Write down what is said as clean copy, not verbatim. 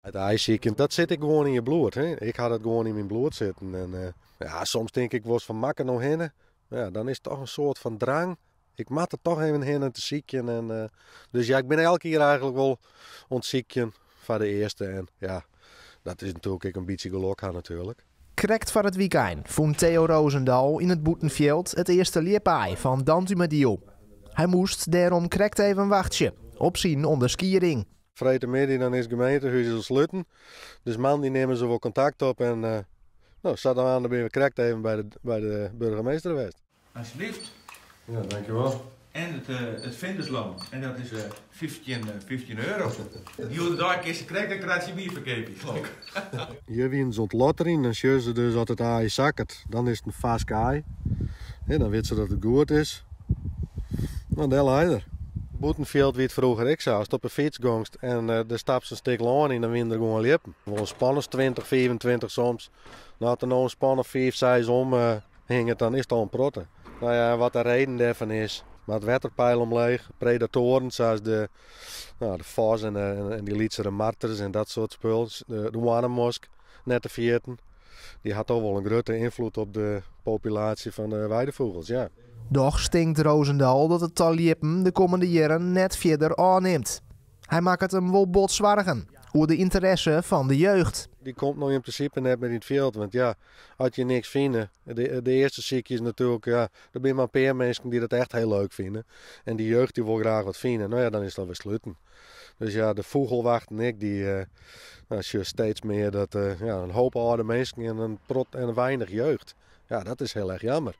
Het ijszieken, dat zit ik gewoon in je bloed. Hè? Ik had het gewoon in mijn bloed zitten. En, soms denk ik, was van makken nog heen. Ja, dan is het toch een soort van drang. Ik moet er toch even heen en te zieken. En, dus ja, ik ben elke keer eigenlijk wel ontzieken van de eerste. En ja, dat is natuurlijk ook een beetje geluk aan natuurlijk. Krekt van het weekend vond Theo Roosendaal in het Boetenveld het eerste liepaai van Dantumadio. Hij moest daarom krekt even wachten op zijn onderskiering. Vrijdagmiddag dan is het gemeentehuis gesloten. Dus man die nemen ze wel contact op en zat dan aan, dan ben we krekt even bij de burgemeester geweest. Alsjeblieft. Ja, dankjewel. En het vindersloon. En dat is 15 euro. Die dag is krek, dan krijg je bier verkeerd. Hier wie ze ontlottering, dan zien ze dus dat het aai zakkert. Dan is het een vast aai. En dan weten ze dat het goed is. Nou, dat leider. Boetenveld wie het vroeger ik zou, als het op een fiets gongst en de stapt ze een stuk lang in, dan win er gewoon lippen. Wel spanners 20, 24 soms. Nou, als er nou een spanner 5, 6 om hing, dan is het al een protte. Nou ja, wat de reden daarvan is, maar het waterpeil omleeg, predatoren zoals de vos en die Lietzere marters en dat soort spul. De Warnemosk, net te vierten, die had toch wel een grote invloed op de populatie van de weidevogels, ja. Doch stinkt Roosendaal dat het tal liepen de komende jaren net verder aanneemt. Hij maakt het hem wel botzwargen over de interesse van de jeugd. Die komt nog in principe net met in het veld, want ja, als je niks vindt, de eerste ziekje is natuurlijk, ja, er zijn maar een paar mensen die dat echt heel leuk vinden. En die jeugd die wil graag wat vinden, nou ja, dan is dat weer sluiten. Dus ja, de vogelwacht en ik, die zie steeds meer dat een hoop oude mensen en een weinig jeugd. Ja, dat is heel erg jammer.